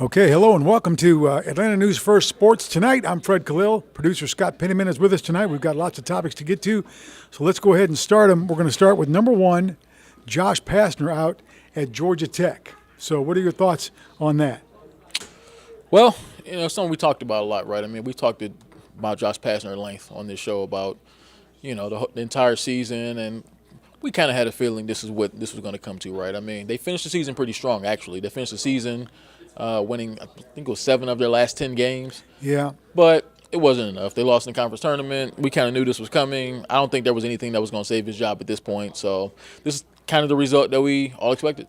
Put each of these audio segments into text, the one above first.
Okay, hello and welcome to Atlanta News First Sports Tonight. I'm Fred Khalil. Producer Scott Pennyman is with us tonight. We've got lots of topics to get to, so let's go ahead and start them. We're going to start with number one, Josh Pastner out at Georgia Tech. So what are your thoughts on that? Well, something we talked about a lot, right? I mean, we talked about Josh Pastner at length on this show about, the entire season, and we kind of had a feeling this is what this was going to come to, right? I mean, they finished the season pretty strong, actually. They finished the season winning, I think it was 7 of their last 10 games. Yeah. But it wasn't enough. They lost in the conference tournament. We kind of knew this was coming. I don't think there was anything that was going to save his job at this point. So this is kind of the result that we all expected.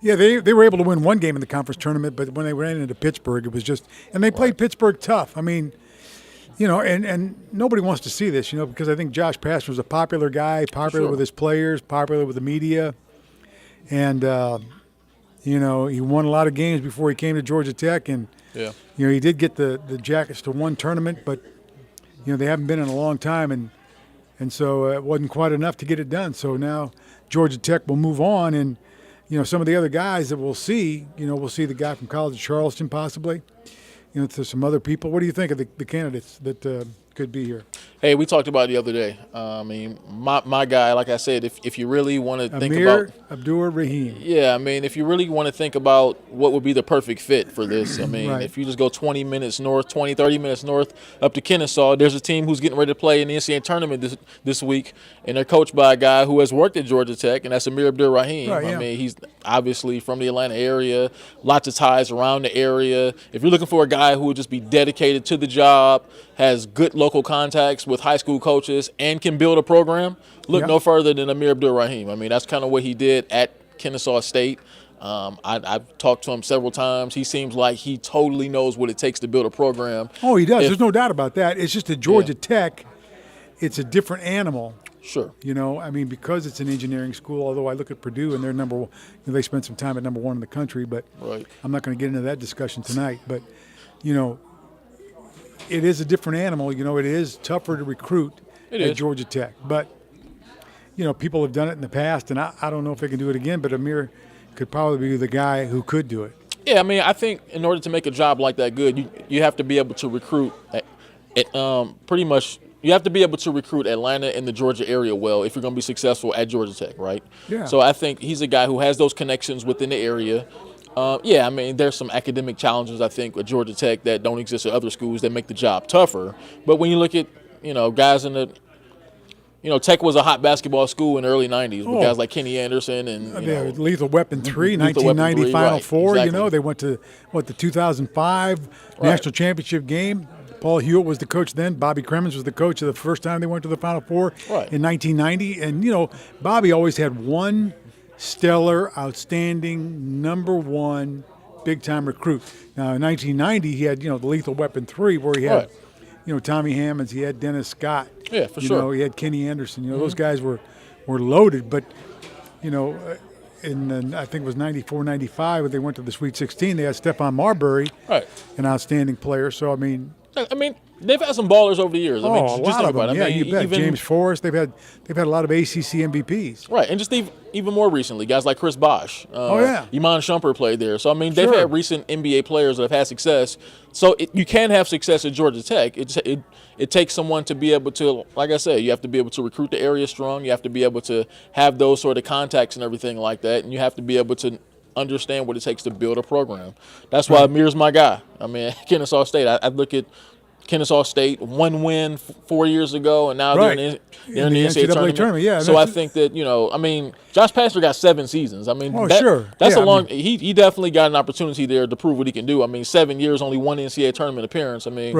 Yeah, they were able to win one game in the conference tournament, but when they ran into Pittsburgh, it was just – and they played Pittsburgh tough. I mean, and nobody wants to see this, because I think Josh Pastner was a popular guy, popular with his players, popular with the media. And, he won a lot of games before he came to Georgia Tech. And, he did get the Jackets to one tournament, but, they haven't been in a long time. And so it wasn't quite enough to get it done. So now Georgia Tech will move on. And, some of the other guys that we'll see, we'll see the guy from College of Charleston possibly. To some other people. What do you think of the candidates that could be here? Hey, we talked about it the other day. I mean, my guy, like I said, if you really want to think about Abdur-Rahim. Yeah, I mean, if you really want to think about what would be the perfect fit for this, I mean, if you just go 20 minutes north, 30 minutes north up to Kennesaw, there's a team who's getting ready to play in the NCAA tournament this week, and they're coached by a guy who has worked at Georgia Tech, and that's Abdur-Rahim. Right, yeah. I mean, he's obviously from the Atlanta area, lots of ties around the area. If you're looking for a guy who would just be dedicated to the job, has good local contacts with high school coaches, and can build a program, look no further than Abdur-Rahim. I mean, that's kind of what he did at Kennesaw State. I've talked to him several times. He seems like he totally knows what it takes to build a program. Oh, he does. There's no doubt about that. It's just at Georgia Tech, it's a different animal. Sure. I mean, because it's an engineering school, although I look at Purdue and they're number one, they spent some time at number one in the country, but I'm not going to get into that discussion tonight. But, it is a different animal. It is tougher to recruit at Georgia Tech. But, people have done it in the past, and I don't know if they can do it again, but Amir could probably be the guy who could do it. Yeah, I mean, I think in order to make a job like that good, you have to be able to recruit pretty much – you have to be able to recruit Atlanta and the Georgia area well if you're going to be successful at Georgia Tech, right? Yeah. So I think he's a guy who has those connections within the area. I mean, there's some academic challenges, I think, with Georgia Tech that don't exist at other schools that make the job tougher. But when you look at, guys in the Tech was a hot basketball school in the early 90s with guys like Kenny Anderson and Lethal Weapon 3, 1990 Final Four. Exactly. They went to the 2005 National Championship game. Paul Hewitt was the coach then. Bobby Cremins was the coach of the first time they went to the Final Four in 1990. And Bobby always had one stellar, outstanding, number one big-time recruit. Now in 1990 he had the Lethal Weapon 3 where he had Tommy Hammonds, he had Dennis Scott. Yeah, for sure. He had Kenny Anderson. Those guys were loaded, but I think it was 94, 95 when they went to the Sweet 16, they had Stephon Marbury, an outstanding player. So I mean, they've had some ballers over the years. A lot of them. Yeah, you bet. Even James Forrest. They've had a lot of ACC MVPs. Right, and just even more recently, guys like Chris Bosh. Iman Shumpert played there. So I mean, they've had recent NBA players that have had success. So you can have success at Georgia Tech. It takes someone to be able to, like I said, you have to be able to recruit the area strong. You have to be able to have those sort of contacts and everything like that, and you have to be able to understand what it takes to build a program. That's why Amir's my guy. I mean, Kennesaw State, I look at Kennesaw State, one win 4 years ago, and now they're in the NCAA tournament. Yeah, so I think that, Josh Pastner got 7 seasons. I mean, that's he definitely got an opportunity there to prove what he can do. I mean, 7 years, only one NCAA tournament appearance. I mean,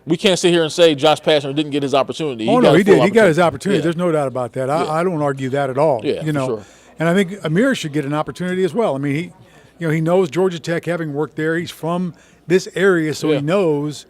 we can't sit here and say Josh Pastner didn't get his opportunity. He did. He got his opportunity. There's no doubt about that. I don't argue that at all. Yeah, for sure. And I think Amir should get an opportunity as well. I mean, he knows Georgia Tech, having worked there. He's from this area, so he knows,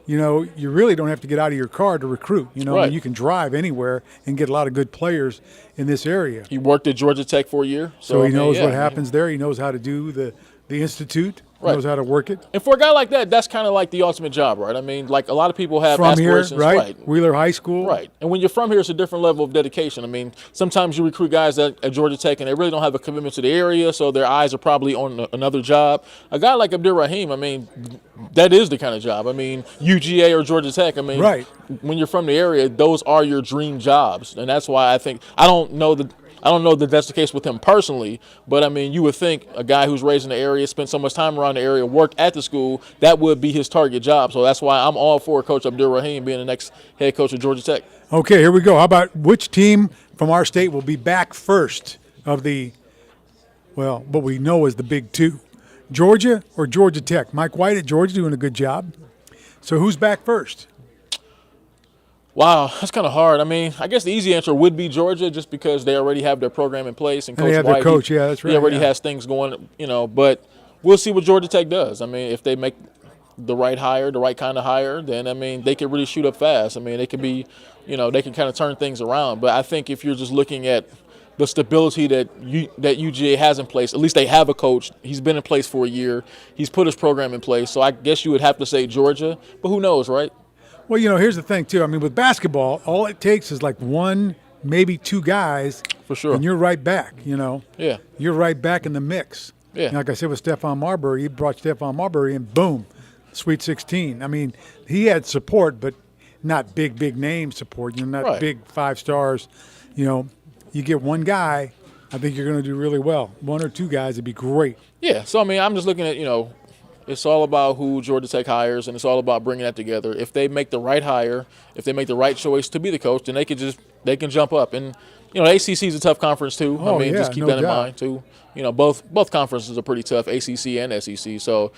you really don't have to get out of your car to recruit. I mean, you can drive anywhere and get a lot of good players in this area. He worked at Georgia Tech for a year. So he knows what happens there. He knows how to do the institute. Right. Knows how to work it. And for a guy like that, that's kind of like the ultimate job, right? I mean, like a lot of people have from aspirations. Here, right? Wheeler High School. Right. And when you're from here, it's a different level of dedication. I mean, sometimes you recruit guys at Georgia Tech and they really don't have a commitment to the area, so their eyes are probably on another job. A guy like Abdur-Rahim, I mean, that is the kind of job. I mean, UGA or Georgia Tech, I mean, right. When you're from the area, those are your dream jobs. And that's why I don't know that that's the case with him personally, but I mean, you would think a guy who's raised in the area, spent so much time around the area, worked at the school, that would be his target job. So that's why I'm all for Coach Abdur-Rahim being the next head coach of Georgia Tech. Okay, here we go. How about which team from our state will be back first of what we know as the Big Two? Georgia or Georgia Tech? Mike White at Georgia doing a good job. So who's back first? Wow, that's kind of hard. I mean, I guess the easy answer would be Georgia, just because they already have their program in place, and Coach they have White, their coach. Yeah, that's right. He already has things going, But we'll see what Georgia Tech does. I mean, if they make the right hire, the right kind of hire, then I mean, they could really shoot up fast. I mean, they could be, they can kind of turn things around. But I think if you're just looking at the stability that UGA has in place, at least they have a coach. He's been in place for a year. He's put his program in place. So I guess you would have to say Georgia, but who knows, right? Well, here's the thing, too. I mean, with basketball, all it takes is like one, maybe two guys. For sure. And you're right back, Yeah. You're right back in the mix. Yeah. And like I said with Stephon Marbury, he brought Stephon Marbury in, boom, Sweet 16. I mean, he had support, but not big name support. Not right. Big 5 stars. You get one guy, I think you're going to do really well. One or two guys would be great. Yeah. So, I mean, I'm just looking at, it's all about who Georgia Tech hires, and it's all about bringing that together. If they make the right hire, if they make the right choice to be the coach, then they can jump up. And the ACC is a tough conference too. Oh, just keep that in mind too. Both conferences are pretty tough, ACC and SEC. So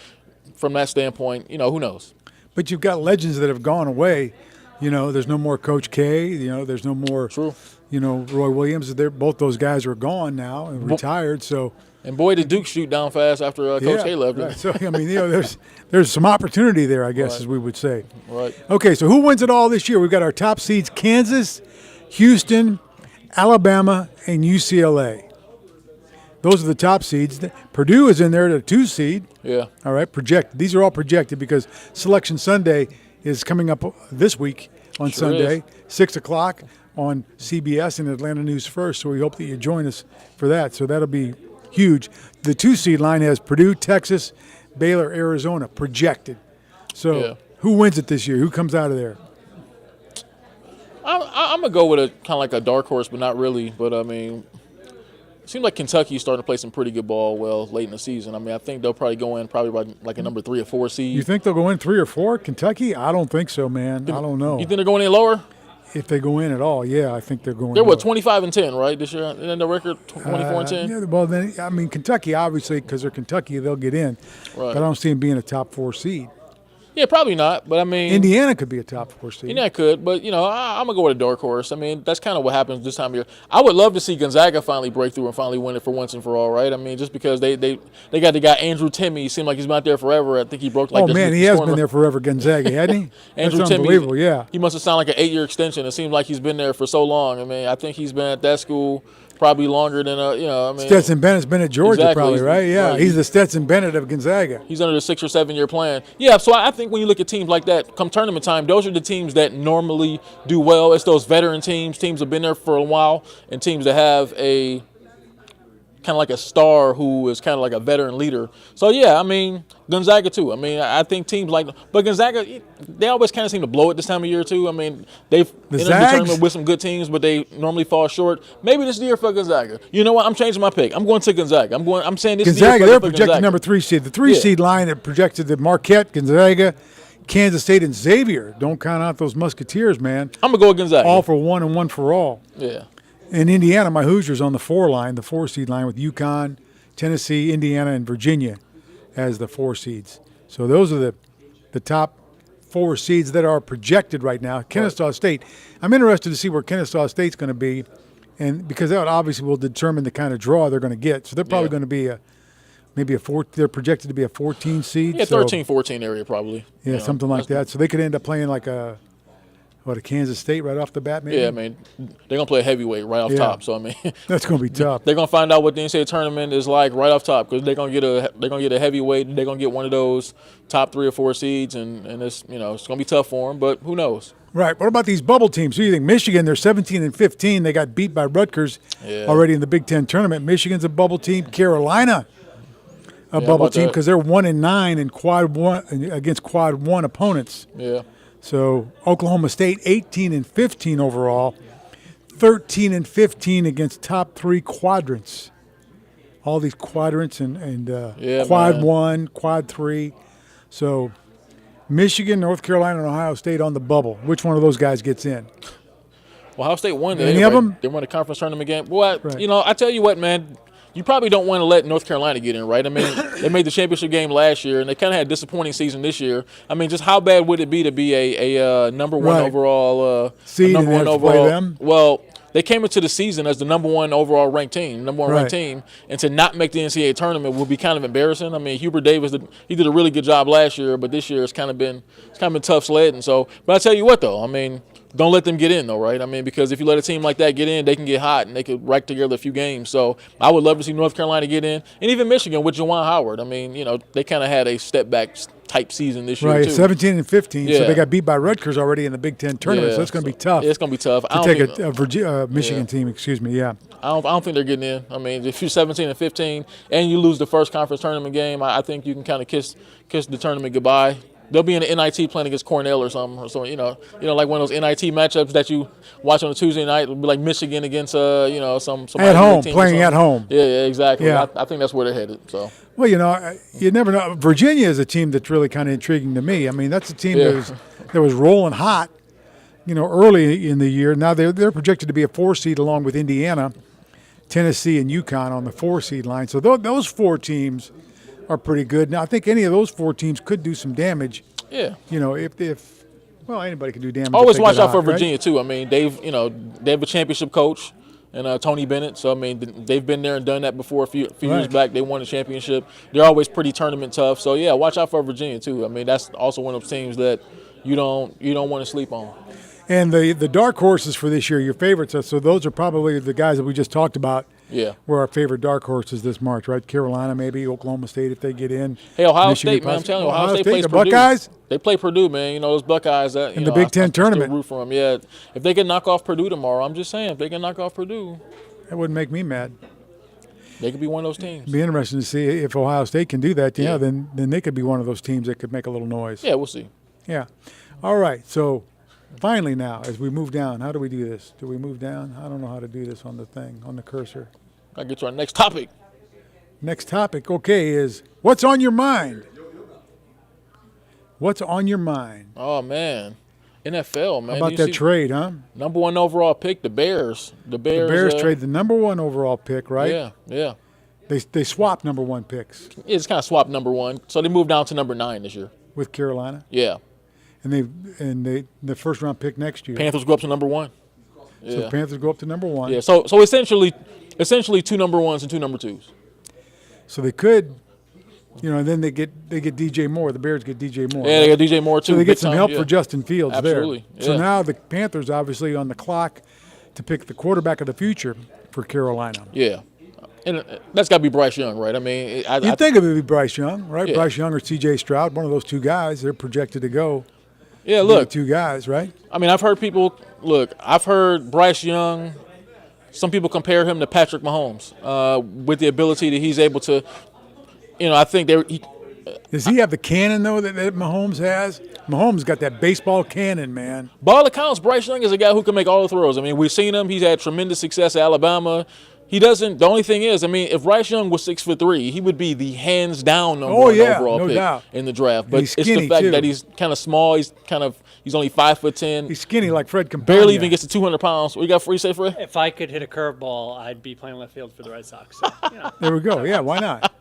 from that standpoint, who knows? But you've got legends that have gone away. There's no more Coach K. There's no more. True. Roy Williams. Both those guys are gone now and retired. So. And boy, did Duke shoot down fast after Coach K left. Right. So I mean, there's some opportunity there, I guess, right. as we would say. Right. Okay, so who wins it all this year? We've got our top seeds: Kansas, Houston, Alabama, and UCLA. Those are the top seeds. Purdue is in there at a 2 seed. Yeah. All right, projected. These are all projected because Selection Sunday is coming up this week on Sunday, 6 o'clock on CBS and Atlanta News First. So we hope that you join us for that. So that'll be huge. The 2 seed line has Purdue, Texas, Baylor, Arizona projected. So who wins it this year? Who comes out of there? I'm going to go with a kind of like a dark horse, but not really. But, I mean, it seems like Kentucky's starting to play some pretty good ball late in the season. I mean, I think they'll probably go in by like a number 3 or 4 seed. You think they'll go in 3 or 4? Kentucky? I don't think so, man. I don't know. You think they're going in lower? If they go in at all, yeah, I think they're going. They're 25-10, right? This year, and then the record 24-10. Yeah, well, then I mean Kentucky, obviously, because they're Kentucky, they'll get in. Right. But I don't see them being a top 4 seed. Yeah, probably not. But I mean, Indiana could be a top 4 seed. Indiana could, but I'm gonna go with a dark horse. I mean, that's kind of what happens this time of year. I would love to see Gonzaga finally break through and finally win it for once and for all, right? I mean, just because they got the guy Andrew Timme. He seemed like he's been out there forever. I think he broke like. Oh man, he has been there forever, Gonzaga, hasn't he? Andrew That's Timme, unbelievable. Yeah. He must have signed like an 8-year extension. It seems like he's been there for so long. I mean, I think he's been at that school probably longer than Stetson Bennett's been at Georgia, exactly. probably, right? Yeah, right. He's the Stetson Bennett of Gonzaga. He's under the 6 or 7 year plan. Yeah, so I think when you look at teams like that, come tournament time, those are the teams that normally do well. It's those veteran teams that have been there for a while, and teams that have a kind of like a star who is kind of like a veteran leader. So yeah, I mean Gonzaga too. I mean, I think teams like, but Gonzaga, they always kind of seem to blow it this time of year too. I mean, they've entered the tournament with some good teams, but they normally fall short. Maybe this is the year for Gonzaga. You know what? I'm changing my pick. I'm going to Gonzaga. I'm saying this Gonzaga. is the year They're for projected Gonzaga. number 3 seed. The 3 seed line that projected the Marquette, Gonzaga, Kansas State, and Xavier. Don't count out those Musketeers, man. I'm gonna go with Gonzaga. All for one and one for all. Yeah. In Indiana, my Hoosiers on the 4 line, the 4 seed line with UConn, Tennessee, Indiana, and Virginia as the 4 seeds. So those are the top 4 seeds that are projected right now. Kennesaw State, I'm interested to see where Kennesaw State's going to be, and because that obviously will determine the kind of draw they're going to get. So they're probably going to be they're projected to be a 14 seed. Yeah, 13, 14 area probably. Yeah, something like that. So they could end up playing like a What, a Kansas State right off the bat, maybe? Yeah, I mean, they're going to play a heavyweight right off top. So, I mean, that's going to be tough. They're going to find out what the NCAA tournament is like right off top because they're going to get a heavyweight. They're going to get one of those top 3 or 4 seeds, and it's, it's going to be tough for them, but who knows? Right. What about these bubble teams? Who do you think? Michigan, they're 17-15. They got beat by Rutgers already in the Big Ten tournament. Michigan's a bubble team. Carolina, a bubble team because they're 1-9 in quad one against quad one opponents. Yeah. So Oklahoma State 18-15 overall, 13-15 against top 3 quadrants. All these quadrants and quad 1, quad 3. So Michigan, North Carolina, and Ohio State on the bubble. Which one of those guys gets in? Well, Ohio State won. Any of them? They won the conference tournament game. Well, I tell you what, man. You probably don't want to let North Carolina get in, right? I mean, they made the championship game last year, and they kind of had a disappointing season this year. I mean, just how bad would it be to be a number one overall seed number and one overall? Play them? Well, they came into the season as the number one overall ranked team, and to not make the NCAA tournament would be kind of embarrassing. I mean, Hubert Davis, he did a really good job last year, but this year it's kind of been tough sledding. So, but I tell you what, though, I mean, don't let them get in, though, right? I mean, because if you let a team like that get in, they can get hot and they could rack together a few games. So I would love to see North Carolina get in, and even Michigan with Juwan Howard. I mean, they kind of had a step back type season this year, too. 17-15. So they got beat by Rutgers already in the Big Ten tournament. So it's going to be tough. It's going to be tough. To take a Michigan team, excuse me. Yeah. I don't think they're getting in. I mean, if you're 17-15 and you lose the first conference tournament game, I think you can kind of kiss the tournament goodbye. They'll be in an NIT playing against Cornell or something, like one of those NIT matchups that you watch on a Tuesday night. It'll be like Michigan against some at home, playing at home. Yeah, exactly. Yeah. I think that's where they're headed. So. Well, you never know. Virginia is a team that's really kind of intriguing to me. I mean, that's a team that was rolling hot, early in the year. Now they're projected to be a 4 seed along with Indiana, Tennessee, and UConn on the 4 seed line. So those 4 teams are pretty good. Now, I think any of those 4 teams could do some damage. Yeah. If anybody can do damage. Always watch out for Virginia, too. I mean, they have a championship coach and Tony Bennett. So, I mean, they've been there and done that before a few years back. They won a championship. They're always pretty tournament tough. So, yeah, watch out for Virginia, too. I mean, that's also one of those teams that you don't want to sleep on. And the dark horses for this year, your favorites, so those are probably the guys that we just talked about. Yeah. Were our favorite dark horses this March, right? Carolina, maybe, Oklahoma State if they get in. Hey, Ohio State, man, I'm telling you, Ohio State plays the Purdue. Buckeyes? They play Purdue, man. Those Buckeyes. In the Big Ten tournament. I root for them, yeah. If they can knock off Purdue tomorrow, I'm just saying, if they can knock off Purdue. That wouldn't make me mad. They could be one of those teams. It'd be interesting to see if Ohio State can do that. Then they could be one of those teams that could make a little noise. Yeah, we'll see. Yeah. All right, so finally now, as we move down, how do we do this? Do we move down? I don't know how to do this on the thing, on the cursor. I'll get to our next topic. Next topic, okay, is what's on your mind? What's on your mind? Oh, man. NFL, man. How about that trade, huh? Number 1 overall pick, the Bears. The Bears trade the number 1 overall pick, right? Yeah. They swapped number 1 picks. It's kind of swapped number 1. So they moved down to number 9 this year. With Carolina? Yeah. And the first round pick next year. Panthers go up to number 1. Yeah. So Panthers go up to number 1. Yeah. So essentially 2 number 1s and 2 number 2s. So they could, and then they get DJ Moore. The Bears get DJ Moore. Yeah, right? they got DJ Moore too. So they get some help for Justin Fields Absolutely. there. So now the Panthers obviously on the clock to pick the quarterback of the future for Carolina. Yeah. And that's got to be Bryce Young, right? I mean, you'd think it would be Bryce Young, right? Yeah. Bryce Young or C.J. Stroud, one of those 2 guys. They're projected to go. Yeah, look. 2 guys, right? I mean, I've heard Bryce Young, some people compare him to Patrick Mahomes with the ability that he's able to, I think does he have the cannon, though, that Mahomes has? Mahomes got that baseball cannon, man. By all accounts, Bryce Young is a guy who can make all the throws. I mean, we've seen him. He's had tremendous success at Alabama. He doesn't. The only thing is, I mean, if Bryce Young was 6'3", he would be the hands down number 1 overall pick in the draft. But it's the fact that he's kind of small. He's only 5'10". He's skinny like Fred Campagna. Barely even gets to 200 pounds. What you got for you, say, Fred? If I could hit a curveball, I'd be playing left field for the Red Sox. So, There we go. Yeah, why not?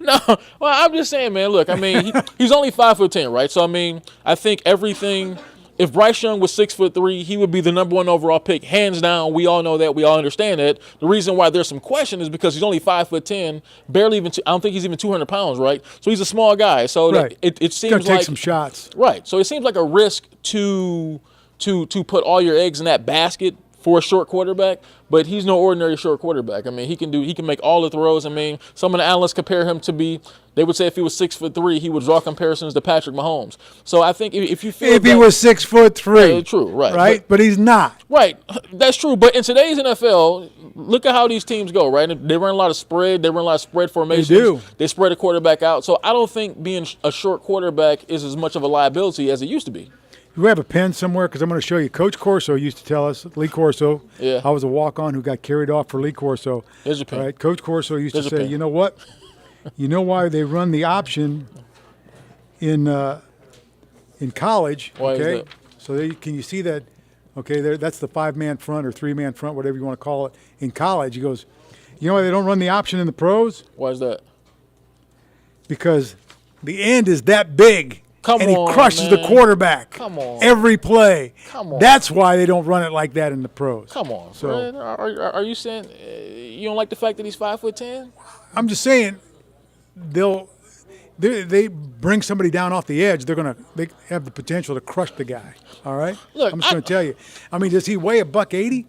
No, well, I'm just saying, man. Look, I mean, he's only 5'10", right? So I mean, I think everything. If Bryce Young was 6'3", he would be the number 1 overall pick, hands down. We all know that. We all understand that. The reason why there's some question is because he's only 5'10", barely even. I don't think he's even 200 pounds, right? So he's a small guy. So right. it seems He's like take some shots, right? So it seems like a risk to to put all your eggs in that basket for a short quarterback, but he's no ordinary short quarterback. I mean, he can make all the throws. I mean, some of the analysts compare him to be, they would say if he was 6'3", he would draw comparisons to Patrick Mahomes. So I think if you feel if he was 6'3", yeah, true, right, right, but he's not. Right, that's true. But in today's NFL, look at how these teams go, right? They run a lot of spread. They run a lot of spread formations. They do. They spread a quarterback out. So I don't think being a short quarterback is as much of a liability as it used to be. Do we have a pen somewhere? Because I'm going to show you. Coach Corso used to tell us, Lee Corso. Yeah. I was a walk-on who got carried off for Lee Corso. There's your pen. Right? Coach Corso used There's to say, pen. you know what? You know why they run the option in college? Why is okay? that? So can you see that? Okay, that's the 5-man front or 3-man front, whatever you want to call it. In college, he goes, you know why they don't run the option in the pros? Why is that? Because the end is that big. Come and on, he crushes man. the quarterback. Come on. Every play. Come on. That's why they don't run it like that in the pros. Come on, So Fred. Are you saying you don't like the fact that he's 5'10"? I'm just saying, they bring somebody down off the edge. They have the potential to crush the guy. All right. Look, I'm just going to tell you. I mean, does he weigh a $180?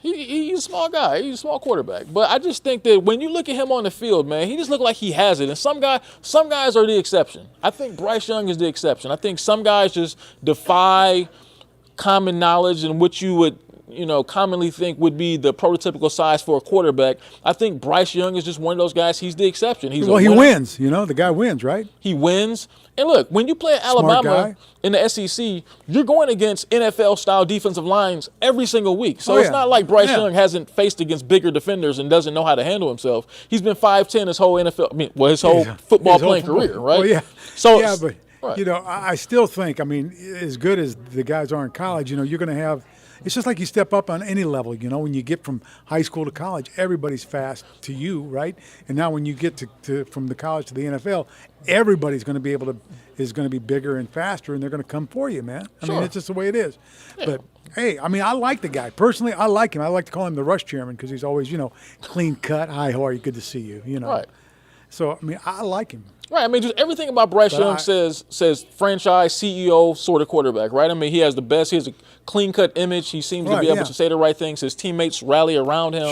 He's a small guy. He's a small quarterback. But I just think that when you look at him on the field, man, he just look like he has it. And some guys are the exception. I think Bryce Young is the exception. I think some guys just defy common knowledge and what you would, commonly think would be the prototypical size for a quarterback. I think Bryce Young is just one of those guys. He's the exception. He wins. The guy wins, right? He wins. And look, when you play at Alabama in the SEC, you're going against NFL-style defensive lines every single week. So it's not like Bryce Young hasn't faced against bigger defenders and doesn't know how to handle himself. He's been 5'10" his whole his whole football playing career, right? Well, yeah. So yeah, but right. I still think, as good as the guys are in college, you're going to have. It's just like you step up on any level, when you get from high school to college, everybody's fast to you, right? And now when you get to from the college to the NFL, everybody's going to be is going to be bigger and faster, and they're going to come for you, man. I mean, it's just the way it is. Yeah. But, hey, I like the guy. Personally, I like him. I like to call him the rush chairman because he's always, clean cut. Hi, how are you? Good to see you, Right. So, I like him. Right. I mean, just everything about Bryce Young says franchise CEO sort of quarterback, right? I mean, he has a clean-cut image. He seems to be able to say the right things. His teammates rally around him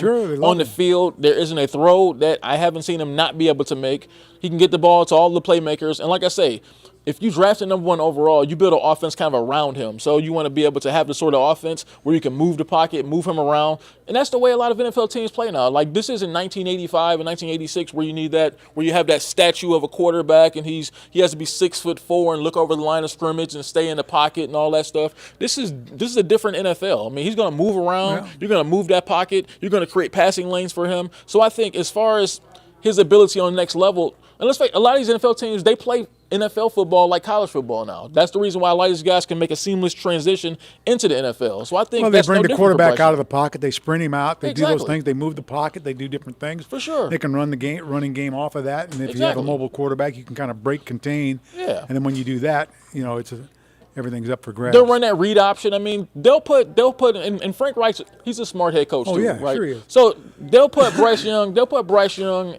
on the field. There isn't a throw that I haven't seen him not be able to make. He can get the ball to all the playmakers. And like I say, if you draft a number 1 overall, you build an offense kind of around him. So you want to be able to have the sort of offense where you can move the pocket, move him around. And that's the way a lot of NFL teams play now. Like, this isn't 1985 and 1986 where you need that, where you have that statue of a quarterback and he has to be 6'4" and look over the line of scrimmage and stay in the pocket and all that stuff. This is a different NFL. I mean, he's going to move around. Yeah. You're going to move that pocket. You're going to create passing lanes for him. So I think as far as his ability on the next level, and let's face it, a lot of these NFL teams, they play NFL football like college football now. That's the reason why a lot of these guys can make a seamless transition into the NFL. So I think they bring the quarterback out of the pocket, they sprint him out, they do those things, they move the pocket, they do different things. For sure. They can run the running game off of that, and if you have a mobile quarterback, you can kind of break, contain. Yeah. And then when you do that, everything's up for grabs. They'll run that read option. I mean, they'll put and Frank Reich, he's a smart head coach too, right? Sure he is. So they'll put Bryce Young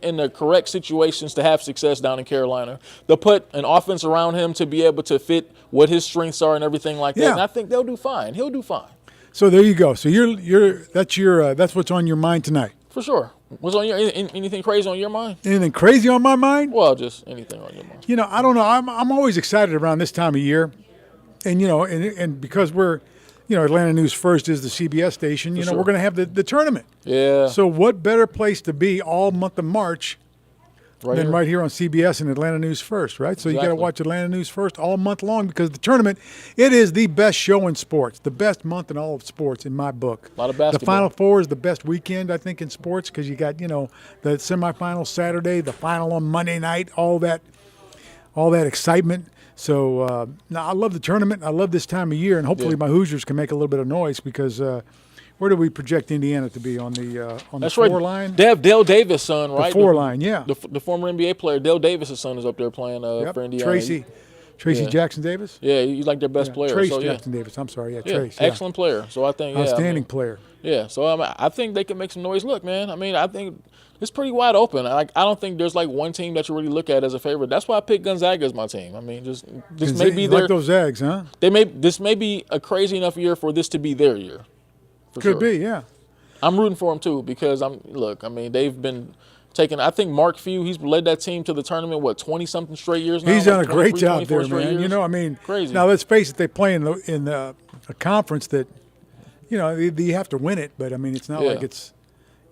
in the correct situations to have success down in Carolina. They'll put an offense around him to be able to fit what his strengths are and everything like that. And I think they'll do fine. He'll do fine. So there you go. So that's what's on your mind tonight. For sure. What's on anything crazy on your mind? Anything crazy on my mind? Well, just anything on your mind. I don't know. I'm always excited around this time of year. And, and because we're, Atlanta News First is the CBS station, we're going to have the tournament. Yeah. So what better place to be all month of March than right here on CBS and Atlanta News First, right? So you got to watch Atlanta News First all month long because the tournament, it is the best show in sports, the best month in all of sports in my book. A lot of basketball. The Final Four is the best weekend, I think, in sports because you got, the semifinal Saturday, the final on Monday night, all that excitement. So I love the tournament. I love this time of year, and hopefully my Hoosiers can make a little bit of noise because where do we project Indiana to be on the four line? They have Dale Davis' son, right? The four line, yeah. The former NBA player, Dale Davis' son, is up there playing for Indiana. Tracy Jackson Davis? Yeah, he's like their best player. Jackson Davis. I'm sorry. Yeah, Trace. Excellent player. So I think outstanding player. Yeah, so I think they can make some noise. Look, man, I mean, I think It's pretty wide open. I don't think there's like one team that you really look at as a favorite. That's why I picked Gonzaga as my team. I mean, just this may be like those eggs, huh? This may be a crazy enough year for this to be their year. Could be, yeah. I'm rooting for them too because they've been taking. I think Mark Few, he's led that team to the tournament 20-something straight years now. He's done a great job there, man. Years. You know, I mean, crazy. Now let's face it, they play in a conference that, you know, you have to win it, but I mean, it's not like it's.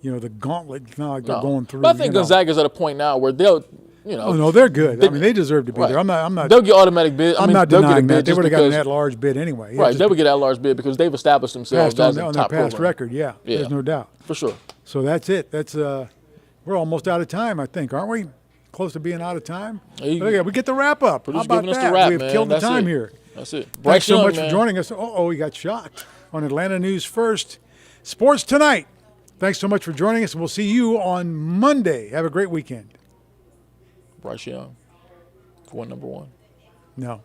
You know, the gauntlet. It's not like they're going through. But I think Gonzaga's at a point now where they'll, you know. Oh no, they're good. I mean, they deserve to be there. I'm not. They'll get automatic bid. I'm not denying that. They would have gotten that large bid anyway. Right, they would get that large bid because they've established themselves as a top their past program. record. Yeah, there's no doubt. For sure. So that's it. That's we're almost out of time, I think, aren't we? Close to being out of time. Okay, we get the wrap up. How about that? We've killed the time here. That's it. Thanks so much for joining us. Oh, he got shocked on Atlanta News First Sports Tonight. Thanks so much for joining us, and we'll see you on Monday. Have a great weekend. Bryce Young, for number one. No.